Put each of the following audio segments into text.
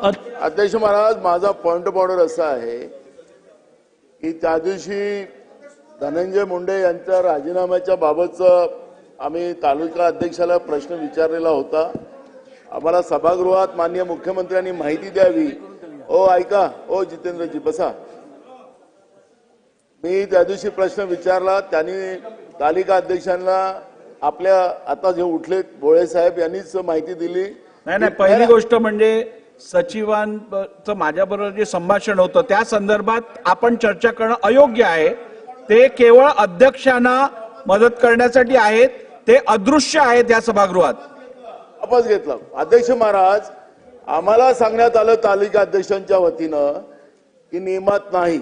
अध्यक्ष महाराज, माझा point of order असा आहे की त्या दिवशी धनंजय मुंडे यांच्या राजीनाम्याच्या बाबतचं आम्ही तालुका अध्यक्षाला प्रश्न विचारलेला होता. आम्हाला सभागृहात माननीय मुख्यमंत्र्यांनी माहिती द्यावी. ओ ऐका, ओ जितेंद्रजी बसा. मी त्या दिवशी प्रश्न विचारला, त्यांनी तालिका अध्यक्षांना आपल्या आता जे उठले भोळे साहेब यांनीच माहिती दिली. नाही, पहिली गोष्ट म्हणजे सचिवांचं माझ्याबरोबर जे संभाषण होतं त्या संदर्भात आपण चर्चा करणं अयोग्य आहे. ते केवळ अध्यक्षांना मदत करण्यासाठी आहेत, ते अदृश्य आहेत या सभागृहात. वापस घेतला. अध्यक्ष महाराज, आम्हाला सांगण्यात आलं तालिका अध्यक्षांच्या वतीनं की नियमात नाही.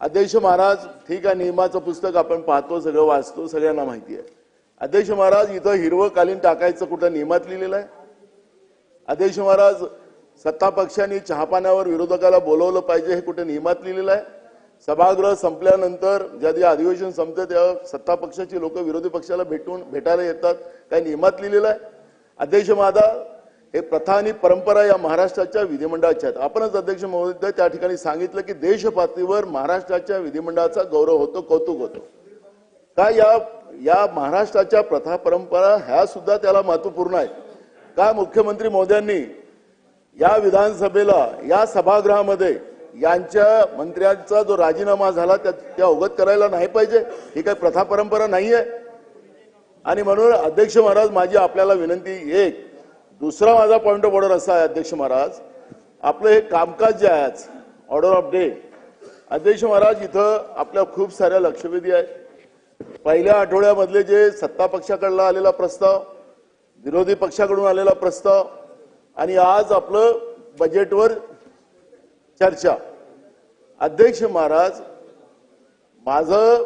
अध्यक्ष महाराज, ठीक आहे, नियमाचं पुस्तक आपण पाहतो, सगळं वाचतो, सगळ्यांना माहिती आहे. अध्यक्ष महाराज, इथं हिरवं कालीन टाकायचं कुठं नियमात लिहिलेलं आहे? अध्यक्ष महाराज, सत्ता पक्षांनी चहापाण्यावर विरोधकाला बोलवलं पाहिजे हे कुठे नियमात लिहिलेलं आहे? सभागृह संपल्यानंतर ज्या अधिवेशन संपते तेव्हा सत्ता पक्षाची लोक विरोधी पक्षाला भेटायला येतात, काही नियमात लिहिलेलं आहे? अध्यक्ष महाराज, हे प्रथा आणि परंपरा या महाराष्ट्राच्या विधिमंडळाच्या आहेत. आपणच अध्यक्ष महोदय त्या ठिकाणी सांगितलं की देश पातळीवर महाराष्ट्राच्या विधिमंडळाचा गौरव होतो, कौतुक होतो. काय या महाराष्ट्राच्या प्रथा परंपरा ह्या सुद्धा त्याला महत्वपूर्ण आहेत का? मुख्यमंत्री महोदयांनी या विधानसभेला या सभागृहामध्ये यांच्या मंत्र्यांचा जो राजीनामा झाला त्या अवगत करायला नाही पाहिजे? ही काही प्रथा परंपरा नाहीये. आणि म्हणून अध्यक्ष महाराज, माझी आपल्याला विनंती एक. दुसरा माझा पॉइंट ऑफ ऑर्डर असा आहे अध्यक्ष महाराज, आपलं हे कामकाज जे आहे ऑर्डर ऑफ डे, अध्यक्ष महाराज, इथं आपल्या खूप साऱ्या लक्षवेधी आहेत. पहिल्या आठवड्यामधले जे सत्ता पक्षाकडला आलेला प्रस्ताव, विरोधी पक्षाकडून आलेला प्रस्ताव आणि आज आपलं बजेटवर चर्चा. अध्यक्ष महाराज, माझं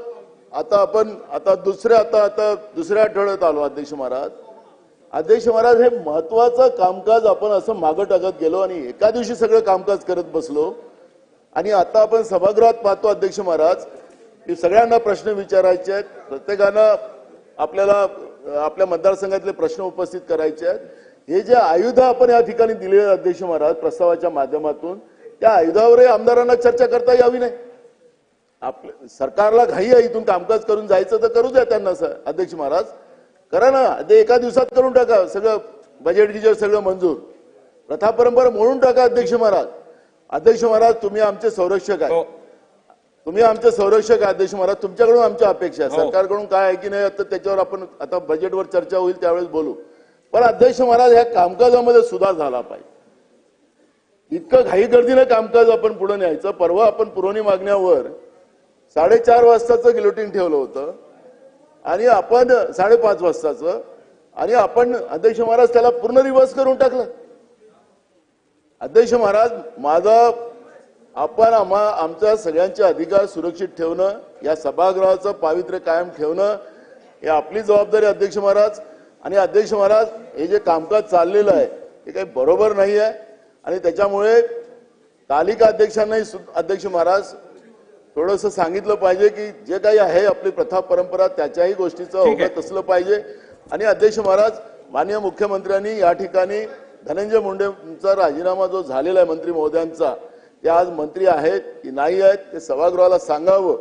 आता दुसऱ्या आठवड्यात आलो. अध्यक्ष महाराज, हे महत्वाचं कामकाज आपण असं मागं टाकत गेलो आणि एका दिवशी सगळं कामकाज करत बसलो. आणि आता आपण सभागृहात पाहतो अध्यक्ष महाराज की सगळ्यांना प्रश्न विचारायचे आहेत, प्रत्येकानं आपल्याला आपल्या मतदारसंघातले प्रश्न उपस्थित करायचे आहेत. हे जे आयुध आपण या ठिकाणी दिले अध्यक्ष महाराज प्रस्तावाच्या माध्यमातून, त्या आयुधावरही आमदारांना चर्चा करता यावी नाही. आपल्या सरकारला घाई आहे, इथून कामकाज करून जायचं तर करू द्या त्यांना. अध्यक्ष महाराज, करा ना, ते एका दिवसात करून टाका सगळं. बजेटची सगळं मंजूर, प्रथा परंपरा मोडून टाका. अध्यक्ष महाराज, तुम्ही आमचे संरक्षक आहे. तुम्ही आमचे संरक्षक आहे अध्यक्ष महाराज. तुमच्याकडून आमच्या अपेक्षा आहे. सरकारकडून काय आहे की नाही आता त्याच्यावर आपण आता बजेटवर चर्चा होईल त्यावेळेस बोलू. पण अध्यक्ष महाराज, ह्या कामकाजामध्ये सुधार झाला पाहिजे. इतकं घाईगर्दीनं कामकाज आपण पुढे न्यायचं. परवा आपण पुरवणी मागण्यावर 4:30 वाजताचं गिलोटिन ठेवलं होतं आणि आपण 5:30 वाजताचं, आणि आपण अध्यक्ष महाराज त्याला पूर्ण रिव्हर्स करून टाकलं. अध्यक्ष महाराज, आपण आमच्या सगळ्यांचे अधिकार सुरक्षित ठेवणं, या सभागृहाचं पावित्र्य कायम ठेवणं हे आपली जबाबदारी अध्यक्ष महाराज. आणि अध्यक्ष महाराज, हे जे कामकाज चाललेलं आहे हे काही बरोबर नाही आहे. आणि त्याच्यामुळे तालिका अध्यक्षांनाही अध्यक्ष महाराज थोडंसं सांगितलं पाहिजे की जे काही आहे आपली प्रथा परंपरा त्याच्याही गोष्टीचं अवगत असलं पाहिजे. आणि अध्यक्ष महाराज, माननीय मुख्यमंत्र्यांनी या ठिकाणी धनंजय मुंडेंचा राजीनामा जो झालेला आहे मंत्री महोदयांचा, ते आज मंत्री आहेत की नाही आहेत ते सभागृहाला सांगावं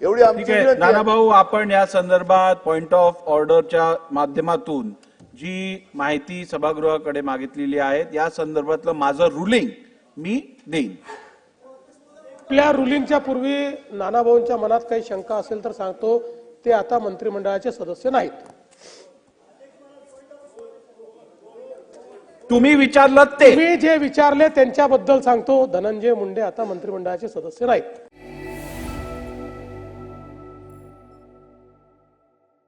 एवढी आमची विनंती आहे. नाना भाऊ, आपण या संदर्भात पॉइंट ऑफ ऑर्डरच्या माध्यमातून जी माहिती सभागृहाकडे मागितलेली आहे या संदर्भातलं माझं रुलिंग मी देईन. आपल्या रुलिंगच्या पूर्वी नानाभाऊंच्या मनात काही शंका असेल तर सांगतो, ते आता मंत्रिमंडळाचे सदस्य नाहीत. तुम्ही विचारलं ते, तुम्ही जे विचारले त्यांच्याबद्दल सांगतो, धनंजय मुंडे आता मंत्रिमंडळाचे सदस्य नाहीत.